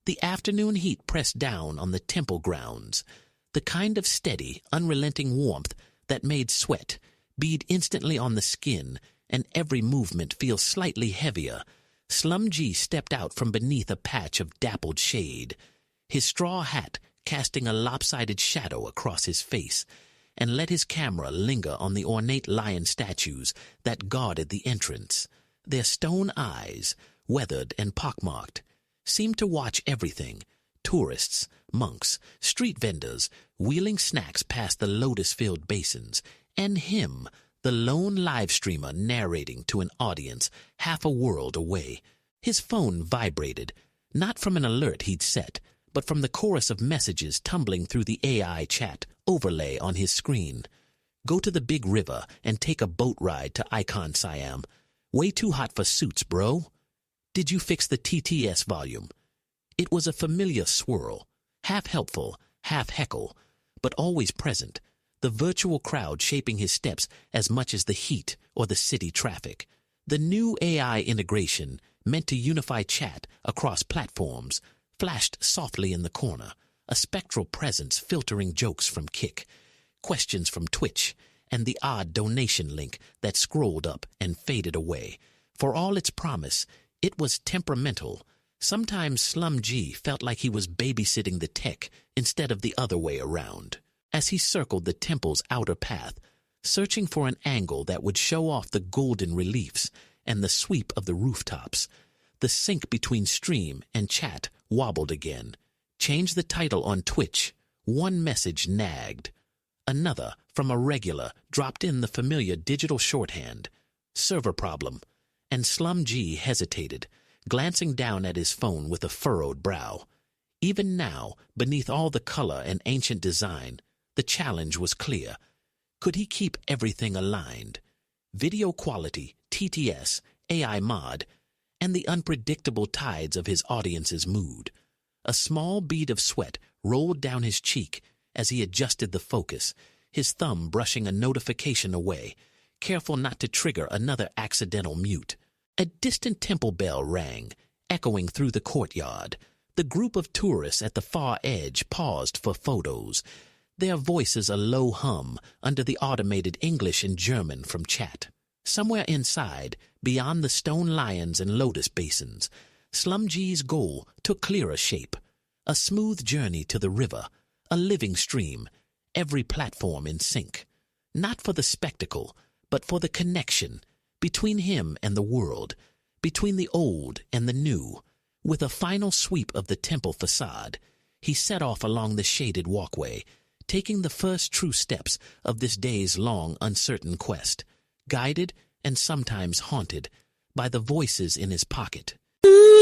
The afternoon heat pressed down on the temple grounds, the kind of steady, unrelenting warmth that made sweat bead instantly on the skin and every movement feel slightly heavier. SlumG stepped out from beneath a patch of dappled shade, his straw hat casting a lopsided shadow across his face, and let his camera linger on the ornate lion statues that guarded the entrance. Their stone eyes, weathered and pockmarked, seemed to watch everything: tourists, monks, street vendors, wheeling snacks past the lotus-filled basins, and him, the lone live streamer narrating to an audience half a world away. His phone vibrated, not from an alert he'd set, but from the chorus of messages tumbling through the AI chat overlay on his screen. Go to the big river and take a boat ride to Icon Siam. Way too hot for suits, bro. Did you fix the TTS volume? It was a familiar swirl, half helpful, half heckle, but always present, the virtual crowd shaping his steps as much as the heat or the city traffic. The new AI integration, meant to unify chat across platforms, flashed softly in the corner, a spectral presence filtering jokes from Kick, questions from Twitch, and the odd donation link that scrolled up and faded away. For all its promise, it was temperamental. Sometimes SlumG felt like he was babysitting the tech instead of the other way around. As he circled the temple's outer path, searching for an angle that would show off the golden reliefs and the sweep of the rooftops, the sync between stream and chat wobbled again. Change the title on Twitch. One message nagged. Another, from a regular, dropped in the familiar digital shorthand. Server problem. And SlumG hesitated, glancing down at his phone with a furrowed brow. Even now, beneath all the color and ancient design, the challenge was clear. Could he keep everything aligned? Video quality, TTS, AI mod, and the unpredictable tides of his audience's mood. A small bead of sweat rolled down his cheek as he adjusted the focus, his thumb brushing a notification away, careful not to trigger another accidental mute. A distant temple bell rang, echoing through the courtyard. The group of tourists at the far edge paused for photos, their voices a low hum under the automated English and German from chat. Somewhere inside, beyond the stone lions and lotus basins, SlumG's goal took clearer shape. A smooth journey to the river, a living stream, every platform in sync. Not for the spectacle, but for the connection between him and the world, between the old and the new. With a final sweep of the temple facade, he set off along the shaded walkway, taking the first true steps of this day's long, uncertain quest, guided and sometimes haunted by the voices in his pocket.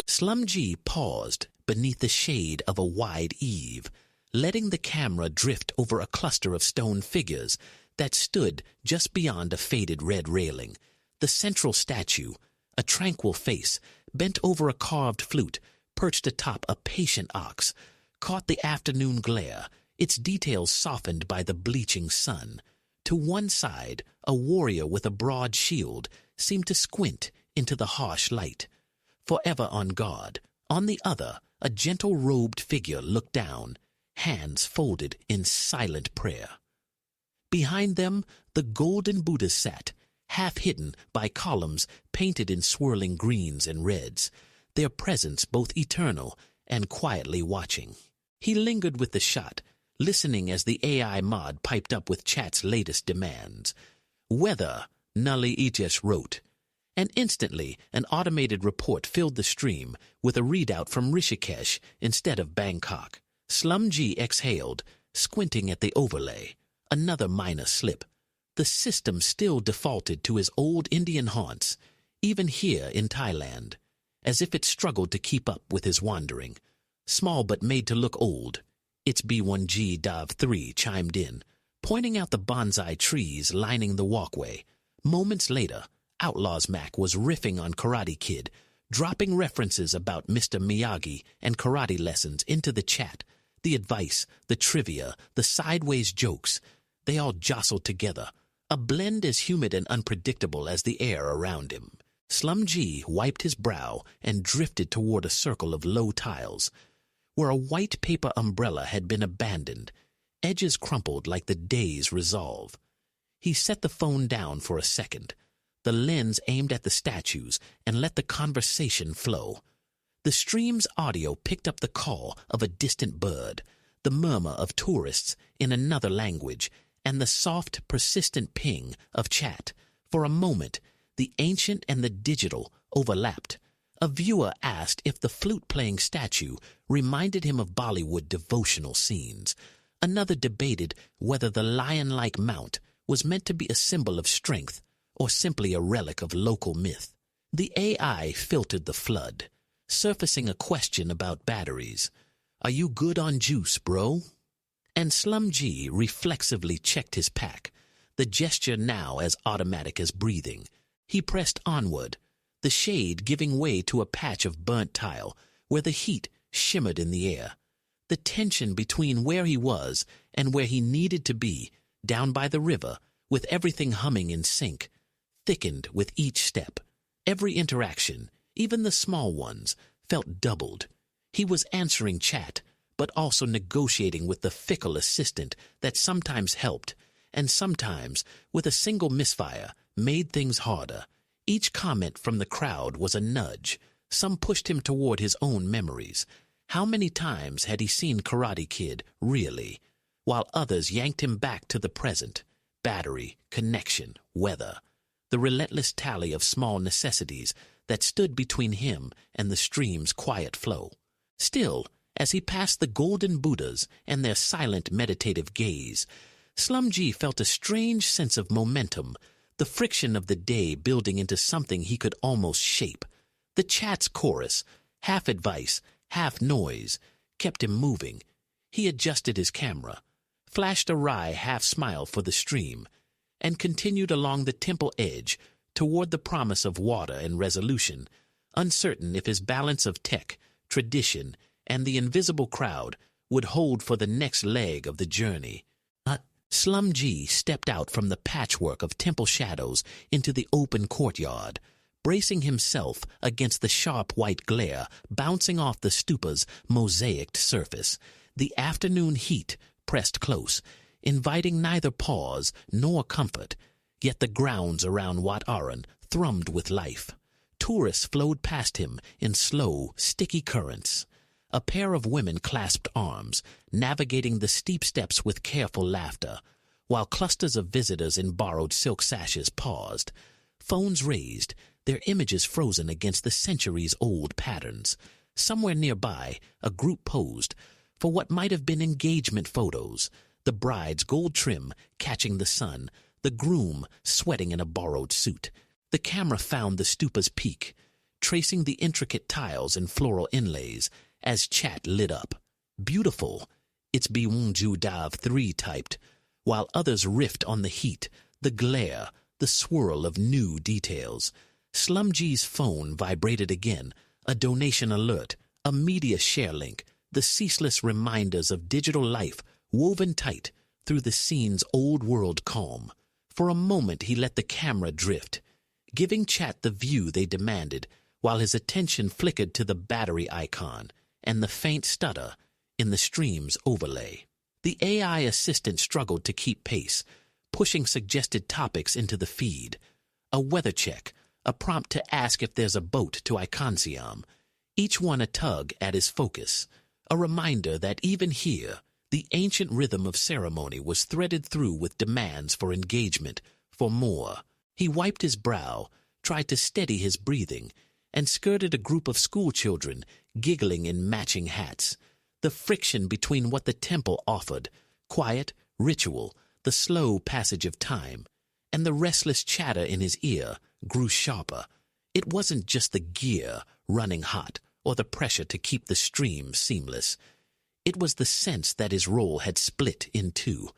SlumG paused beneath the shade of a wide eave, letting the camera drift over a cluster of stone figures that stood just beyond a faded red railing. The central statue, a tranquil face, bent over a carved flute, perched atop a patient ox, caught the afternoon glare, its details softened by the bleaching sun. To one side, a warrior with a broad shield seemed to squint into the harsh light, forever on guard. On the other, a gentle-robed figure looked down, hands folded in silent prayer. Behind them, the golden Buddha sat, half hidden by columns painted in swirling greens and reds, their presence both eternal and quietly watching. He lingered with the shot, listening as the AI mod piped up with chat's latest demands. Weather, Nully Ijes wrote. And instantly, an automated report filled the stream with a readout from Rishikesh instead of Bangkok. SlumG exhaled, squinting at the overlay. Another minor slip. The system still defaulted to his old Indian haunts, even here in Thailand, as if it struggled to keep up with his wandering. Small but made to look old, its B1G Dav 3 chimed in, pointing out the bonsai trees lining the walkway. Moments later, Outlaws Mac was riffing on Karate Kid, dropping references about Mr. Miyagi and karate lessons into the chat. The advice, the trivia, the sideways jokes, they all jostled together, a blend as humid and unpredictable as the air around him. SlumG wiped his brow and drifted toward a circle of low tiles. where a white paper umbrella had been abandoned, edges crumpled like the day's resolve. He set the phone down for a second, the lens aimed at the statues, and let the conversation flow. The stream's audio picked up the call of a distant bird, the murmur of tourists in another language, and the soft, persistent ping of chat. For a moment, the ancient and the digital overlapped. A viewer asked if the flute-playing statue reminded him of Bollywood devotional scenes. Another debated whether the lion-like mount was meant to be a symbol of strength or simply a relic of local myth. The AI filtered the flood, surfacing a question about batteries. "Are you good on juice, bro?" And SlumG reflexively checked his pack, the gesture now as automatic as breathing. He pressed onward, the shade giving way to a patch of burnt tile where the heat shimmered in the air. The tension between where he was and where he needed to be, down by the river, with everything humming in sync, thickened with each step. Every interaction, even the small ones, felt doubled. He was answering chat, but also negotiating with the fickle assistant that sometimes helped, and sometimes, with a single misfire, made things harder. Each comment from the crowd was a nudge. Some pushed him toward his own memories. How many times had he seen Karate Kid, really? While others yanked him back to the present. Battery, connection, weather. The relentless tally of small necessities that stood between him and the stream's quiet flow. Still, as he passed the golden Buddhas and their silent meditative gaze, SlumG felt a strange sense of momentum, the friction of the day building into something he could almost shape. The chat's chorus, half advice, half noise, kept him moving. He adjusted his camera, flashed a wry half-smile for the stream, and continued along the temple edge toward the promise of water and resolution, uncertain if his balance of tech, tradition, and the invisible crowd would hold for the next leg of the journey. SlumG stepped out from the patchwork of temple shadows into the open courtyard, bracing himself against the sharp white glare bouncing off the stupa's mosaicked surface. The afternoon heat pressed close, inviting neither pause nor comfort, yet the grounds around Wat Arun thrummed with life. Tourists flowed past him in slow, sticky currents. A pair of women clasped arms, navigating the steep steps with careful laughter, while clusters of visitors in borrowed silk sashes paused, phones raised, their images frozen against the centuries-old patterns. Somewhere nearby, a group posed for what might have been engagement photos, the bride's gold trim catching the sun, the groom sweating in a borrowed suit. The camera found the stupa's peak, tracing the intricate tiles and floral inlays as chat lit up. Beautiful, it's Biwonju Dav 3 typed, while others riffed on the heat, the glare, the swirl of new details. SlumG's phone vibrated again, a donation alert, a media share link, the ceaseless reminders of digital life woven tight through the scene's old-world calm. For a moment he let the camera drift, giving chat the view they demanded, while his attention flickered to the battery icon and the faint stutter in the stream's overlay. The AI assistant struggled to keep pace, pushing suggested topics into the feed. A weather check, a prompt to ask if there's a boat to Iconium, each one a tug at his focus, a reminder that even here, the ancient rhythm of ceremony was threaded through with demands for engagement, for more. He wiped his brow, tried to steady his breathing, and skirted a group of schoolchildren giggling in matching hats. The friction between what the temple offered, quiet, ritual, the slow passage of time, and the restless chatter in his ear grew sharper. It wasn't just the gear running hot or the pressure to keep the stream seamless. It was the sense that his role had split in two.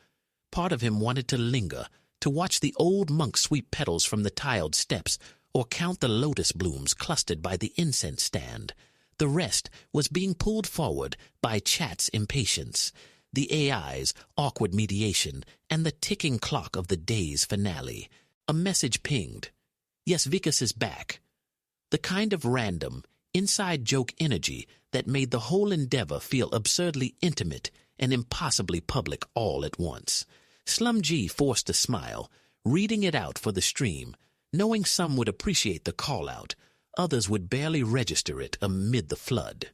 Part of him wanted to linger, to watch the old monk sweep petals from the tiled steps or count the lotus blooms clustered by the incense stand. The rest was being pulled forward by chat's impatience, the AI's awkward mediation, and the ticking clock of the day's finale. A message pinged. Yes, Vikas is back. The kind of random, inside joke energy that made the whole endeavor feel absurdly intimate and impossibly public all at once. SlumG forced a smile, reading it out for the stream, knowing some would appreciate the call-out, others would barely register it amid the flood.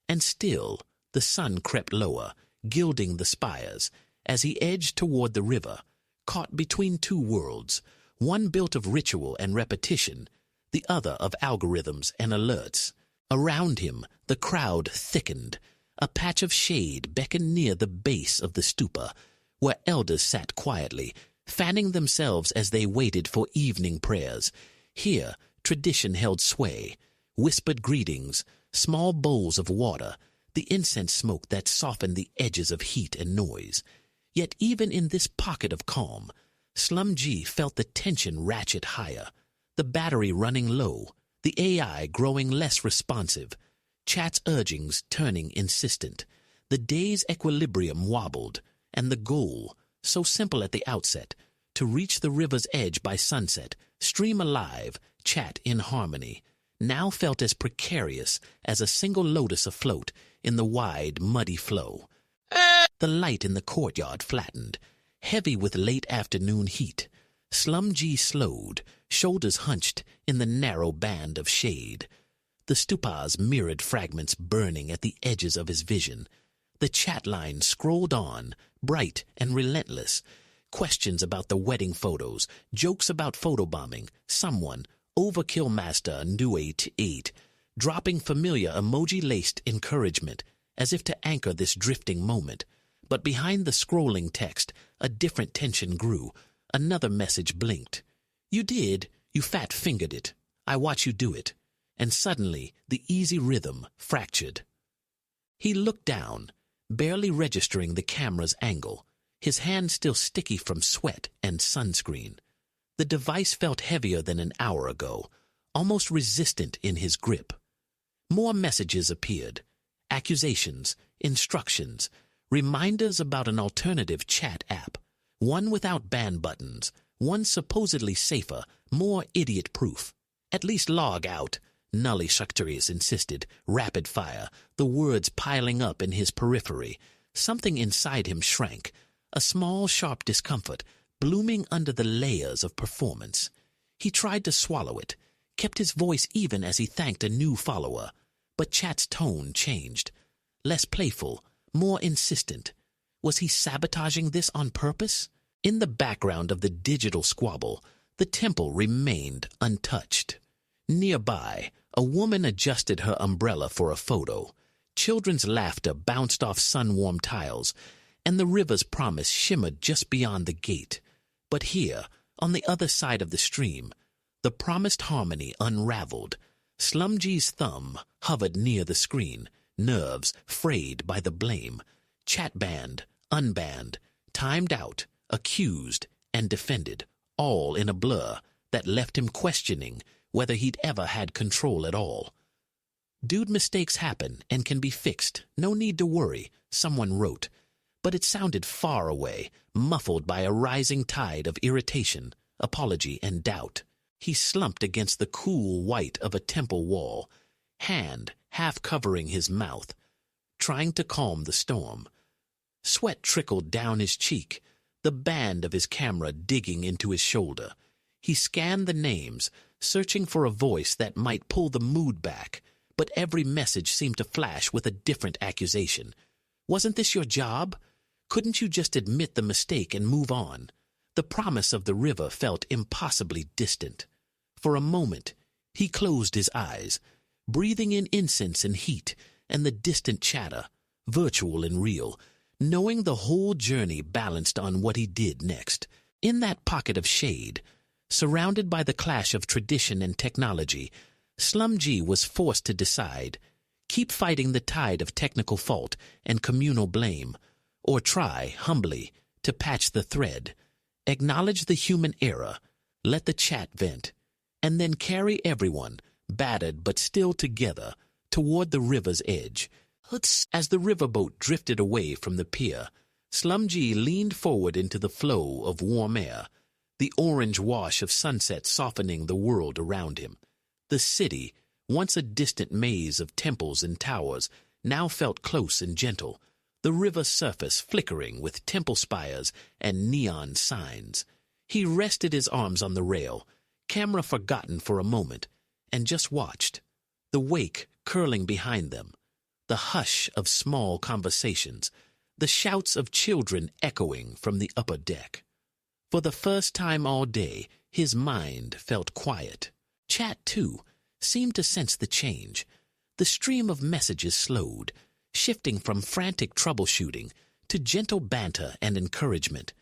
And still, the sun crept lower, gilding the spires, as he edged toward the river, caught between two worlds, one built of ritual and repetition, the other of algorithms and alerts. Around him, the crowd thickened. A patch of shade beckoned near the base of the stupa, where elders sat quietly, fanning themselves as they waited for evening prayers. Here, tradition held sway, whispered greetings, small bowls of water, the incense smoke that softened the edges of heat and noise. Yet even in this pocket of calm, SlumG felt the tension ratchet higher, the battery running low, the AI growing less responsive, chat's urgings turning insistent. The day's equilibrium wobbled, and the goal, so simple at the outset, to reach the river's edge by sunset, stream alive, chat in harmony, now felt as precarious as a single lotus afloat in the wide, muddy flow. The light in the courtyard flattened, heavy with late afternoon heat. SlumG slowed, shoulders hunched in the narrow band of shade. The stupas mirrored fragments burning at the edges of his vision. The chat line scrolled on, bright and relentless. Questions about the wedding photos, jokes about photobombing, someone, overkill master New88, dropping familiar emoji-laced encouragement, as if to anchor this drifting moment. But behind the scrolling text, a different tension grew. Another message blinked. "You did. You fat-fingered it. I watch you do it." And suddenly, the easy rhythm fractured. He looked down, barely registering the camera's angle, his hand still sticky from sweat and sunscreen. The device felt heavier than an hour ago, almost resistant in his grip. More messages appeared. Accusations, instructions, reminders about an alternative chat app, one without ban buttons, one supposedly safer, more idiot-proof. "At least log out," Nully Shaktaris insisted, rapid fire, the words piling up in his periphery. Something inside him shrank, a small, sharp discomfort blooming under the layers of performance. He tried to swallow it, kept his voice even as he thanked a new follower, but chat's tone changed. Less playful, more insistent. Was he sabotaging this on purpose? In the background of the digital squabble, the temple remained untouched. Nearby, a woman adjusted her umbrella for a photo. Children's laughter bounced off sun-warmed tiles, and the river's promise shimmered just beyond the gate. But here, on the other side of the stream, the promised harmony unraveled. SlumG's thumb hovered near the screen, nerves frayed by the blame. Chat banned, unbanned, timed out, accused, and defended, all in a blur that left him questioning whether he'd ever had control at all. "Dude, mistakes happen and can be fixed. No need to worry," someone wrote. But it sounded far away, muffled by a rising tide of irritation, apology, and doubt. He slumped against the cool white of a temple wall, hand half covering his mouth, trying to calm the storm. Sweat trickled down his cheek, the band of his camera digging into his shoulder. He scanned the names, searching for a voice that might pull the mood back, but every message seemed to flash with a different accusation. "Wasn't this your job? Couldn't you just admit the mistake and move on?" The promise of the river felt impossibly distant. For a moment, he closed his eyes, breathing in incense and heat and the distant chatter, virtual and real, knowing the whole journey balanced on what he did next. In that pocket of shade, surrounded by the clash of tradition and technology, SlumG was forced to decide: keep fighting the tide of technical fault and communal blame, or try, humbly, to patch the thread, acknowledge the human error, let the chat vent, and then carry everyone, battered but still together, toward the river's edge. As the riverboat drifted away from the pier, SlumG leaned forward into the flow of warm air, the orange wash of sunset softening the world around him. The city, once a distant maze of temples and towers, now felt close and gentle, the river's surface flickering with temple spires and neon signs. He rested his arms on the rail, camera forgotten for a moment, and just watched. The wake curling behind them, the hush of small conversations, the shouts of children echoing from the upper deck. For the first time all day, his mind felt quiet. Chat, too, seemed to sense the change. The stream of messages slowed, shifting from frantic troubleshooting to gentle banter and encouragement.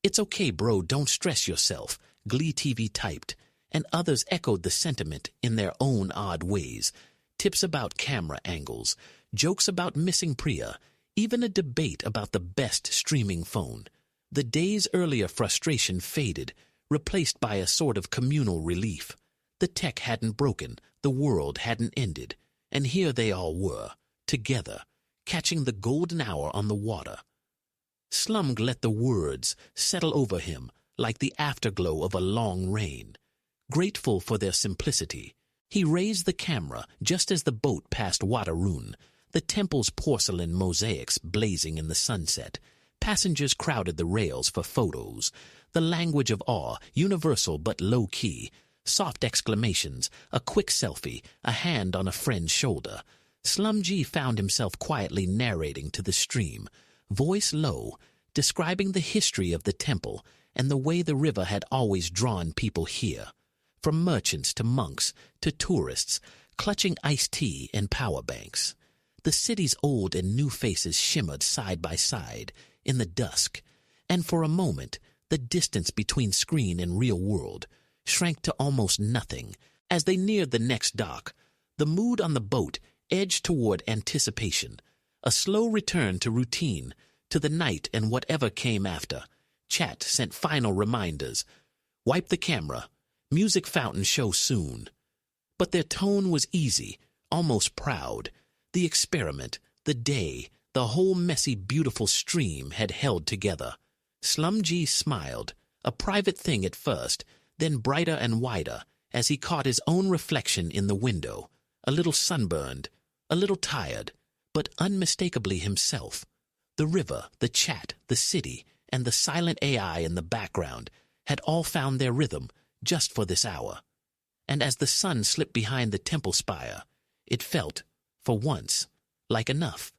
"It's okay, bro, don't stress yourself," Glee TV typed, and others echoed the sentiment in their own odd ways. Tips about camera angles, jokes about missing Priya, even a debate about the best streaming phone. The day's earlier frustration faded, replaced by a sort of communal relief. The tech hadn't broken, the world hadn't ended, and here they all were, together, catching the golden hour on the water. SlumG let the words settle over him like the afterglow of a long rain. Grateful for their simplicity, he raised the camera just as the boat passed Arun, the temple's porcelain mosaics blazing in the sunset. Passengers crowded the rails for photos, the language of awe, universal but low-key. Soft exclamations, a quick selfie, a hand on a friend's shoulder. SlumG found himself quietly narrating to the stream, voice low, describing the history of the temple and the way the river had always drawn people here. From merchants to monks to tourists, clutching iced tea and power banks. The city's old and new faces shimmered side by side in the dusk, and for a moment the distance between screen and real world shrank to almost nothing. As they neared the next dock, the mood on the boat edged toward anticipation, a slow return to routine, to the night and whatever came after. Chat sent final reminders. Wipe the camera. Music fountain show soon. But their tone was easy, almost proud. The experiment, the day, the whole messy, beautiful stream had held together. SlumG smiled, a private thing at first, then brighter and wider, as he caught his own reflection in the window, a little sunburned, a little tired, but unmistakably himself. The river, the chat, the city, and the silent AI in the background had all found their rhythm just for this hour. And as the sun slipped behind the temple spire, it felt, for once, like enough.